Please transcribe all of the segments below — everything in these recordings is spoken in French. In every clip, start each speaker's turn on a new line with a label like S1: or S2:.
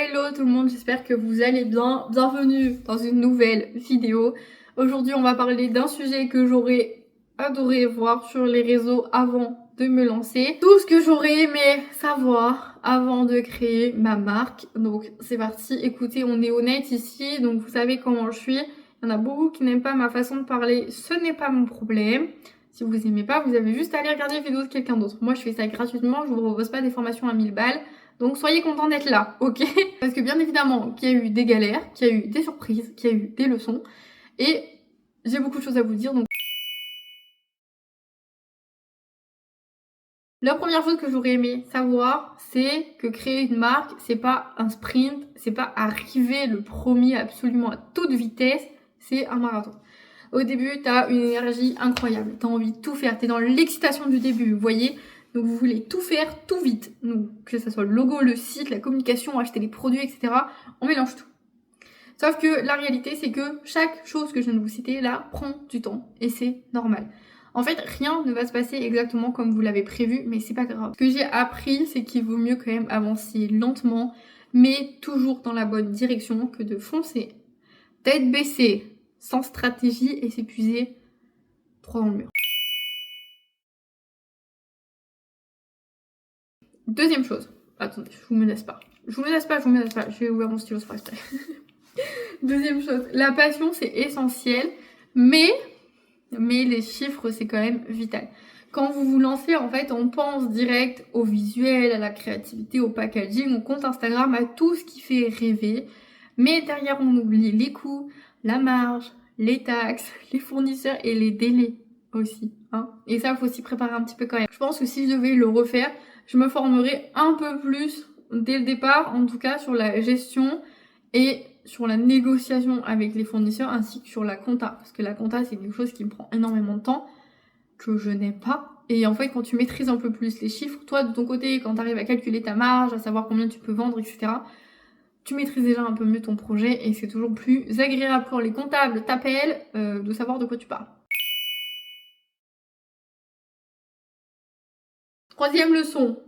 S1: Hello tout le monde, j'espère que vous allez bien. Bienvenue dans une nouvelle vidéo. Aujourd'hui, on va parler d'un sujet que j'aurais adoré voir sur les réseaux avant de me lancer. Tout ce que j'aurais aimé savoir avant de créer ma marque. Donc c'est parti, écoutez, on est honnête ici, donc vous savez comment je suis. Il y en a beaucoup qui n'aiment pas ma façon de parler, ce n'est pas mon problème. Si vous aimez pas, vous avez juste à aller regarder les vidéos de quelqu'un d'autre. Moi, je fais ça gratuitement, je vous propose pas des formations à 1000 balles. Donc soyez contents d'être là, ok? Parce que bien évidemment qu'il y a eu des galères, qu'il y a eu des surprises, qu'il y a eu des leçons. Et j'ai beaucoup de choses à vous dire. Donc la première chose que j'aurais aimé savoir, c'est que créer une marque, c'est pas un sprint, c'est pas arriver le premier absolument à toute vitesse, c'est un marathon. Au début, t'as une énergie incroyable, t'as envie de tout faire, t'es dans l'excitation du début, vous voyez? Donc vous voulez tout faire tout vite. Donc que ce soit le logo, le site, la communication, acheter les produits, etc. On mélange tout. Sauf que la réalité, c'est que chaque chose que je viens de vous citer là prend du temps et c'est normal. En fait, rien ne va se passer exactement comme vous l'avez prévu, mais c'est pas grave. Ce que j'ai appris, c'est qu'il vaut mieux quand même avancer lentement, mais toujours dans la bonne direction que de foncer tête baissée, sans stratégie et s'épuiser droit dans le mur. Deuxième chose. Attendez, je vous menace pas. Je vais ouvrir mon stylo sur exprès. Deuxième chose. La passion, c'est essentiel, mais les chiffres, c'est quand même vital. Quand vous vous lancez, en fait, on pense direct au visuel, à la créativité, au packaging, au compte Instagram, à tout ce qui fait rêver. Mais derrière, on oublie les coûts, la marge, les taxes, les fournisseurs et les délais aussi. Hein. Et ça, il faut s'y préparer un petit peu quand même. Je pense que si je devais le refaire, je me formerais un peu plus dès le départ, en tout cas sur la gestion et sur la négociation avec les fournisseurs ainsi que sur la compta. Parce que la compta, c'est quelque chose qui me prend énormément de temps, que je n'ai pas. Et en fait, quand tu maîtrises un peu plus les chiffres, toi de ton côté, quand tu arrives à calculer ta marge, à savoir combien tu peux vendre, etc., tu maîtrises déjà un peu mieux ton projet et c'est toujours plus agréable pour les comptables t'appellent de savoir de quoi tu parles. Troisième leçon,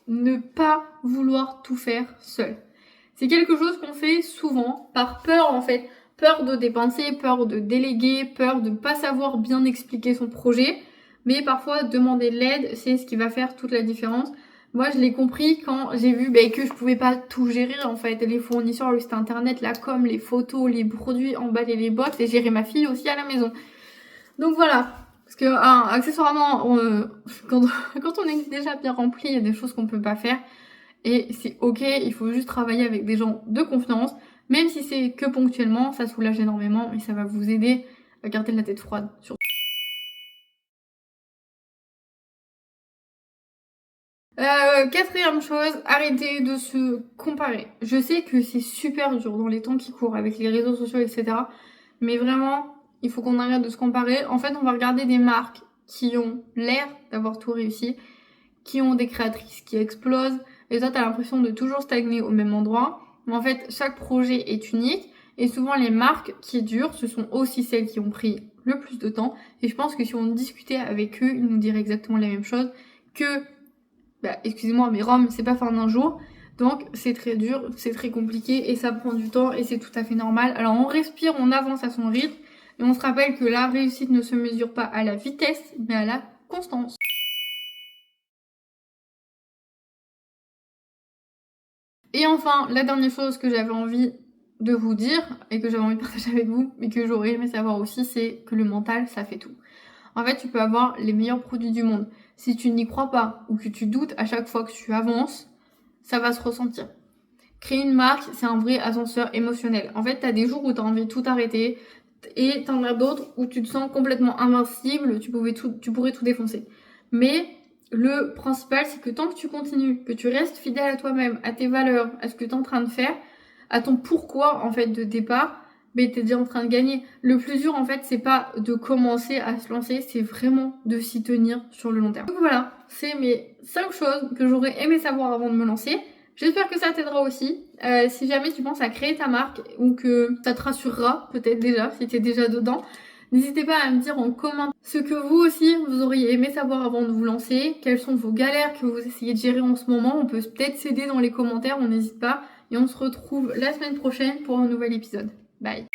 S1: ne pas vouloir tout faire seul. C'est quelque chose qu'on fait souvent par peur en fait. Peur de dépenser, peur de déléguer, peur de ne pas savoir bien expliquer son projet. Mais parfois, demander de l'aide, c'est ce qui va faire toute la différence. Moi, je l'ai compris quand j'ai vu que je pouvais pas tout gérer en fait. Les fournisseurs, le site internet, la com, les photos, les produits, emballer les box et gérer ma fille aussi à la maison. Donc voilà. Parce que accessoirement, quand on est déjà bien rempli, il y a des choses qu'on peut pas faire. Et c'est ok, il faut juste travailler avec des gens de confiance, même si c'est que ponctuellement, ça soulage énormément et ça va vous aider à garder la tête froide. Quatrième chose, arrêtez de se comparer. Je sais que c'est super dur dans les temps qui courent avec les réseaux sociaux, etc. Mais vraiment, il faut qu'on arrête de se comparer. En fait, on va regarder des marques qui ont l'air d'avoir tout réussi, qui ont des créatrices qui explosent, et toi, t'as l'impression de toujours stagner au même endroit. Mais en fait, chaque projet est unique, et souvent les marques qui durent, ce sont aussi celles qui ont pris le plus de temps. Et je pense que si on discutait avec eux, ils nous diraient exactement la même chose, que excusez-moi, mais Rome, c'est pas fait en un jour. Donc c'est très dur, c'est très compliqué et ça prend du temps et c'est tout à fait normal. Alors on respire, on avance à son rythme et on se rappelle que la réussite ne se mesure pas à la vitesse mais à la constance. Et enfin, la dernière chose que j'avais envie de vous dire et que j'avais envie de partager avec vous, mais que j'aurais aimé savoir aussi, c'est que le mental, ça fait tout. En fait, tu peux avoir les meilleurs produits du monde. Si tu n'y crois pas ou que tu doutes à chaque fois que tu avances, ça va se ressentir. Créer une marque, c'est un vrai ascenseur émotionnel. En fait, t'as des jours où t'as envie de tout arrêter et t'en as d'autres où tu te sens complètement invincible, tu pourrais tout défoncer. Mais le principal, c'est que tant que tu continues, que tu restes fidèle à toi-même, à tes valeurs, à ce que t'es en train de faire, à ton pourquoi en fait de départ, t'es déjà en train de gagner. Le plus dur en fait, c'est pas de commencer à se lancer, c'est vraiment de s'y tenir sur le long terme. Donc voilà, c'est mes 5 choses que j'aurais aimé savoir avant de me lancer. J'espère que ça t'aidera aussi. Si jamais tu penses à créer ta marque ou que ça te rassurera peut-être déjà si t'es déjà dedans, n'hésitez pas à me dire en commentaire ce que vous aussi vous auriez aimé savoir avant de vous lancer, quelles sont vos galères que vous essayez de gérer en ce moment. On peut peut-être s'aider dans les commentaires, on n'hésite pas. et on se retrouve la semaine prochaine pour un nouvel épisode. Bye.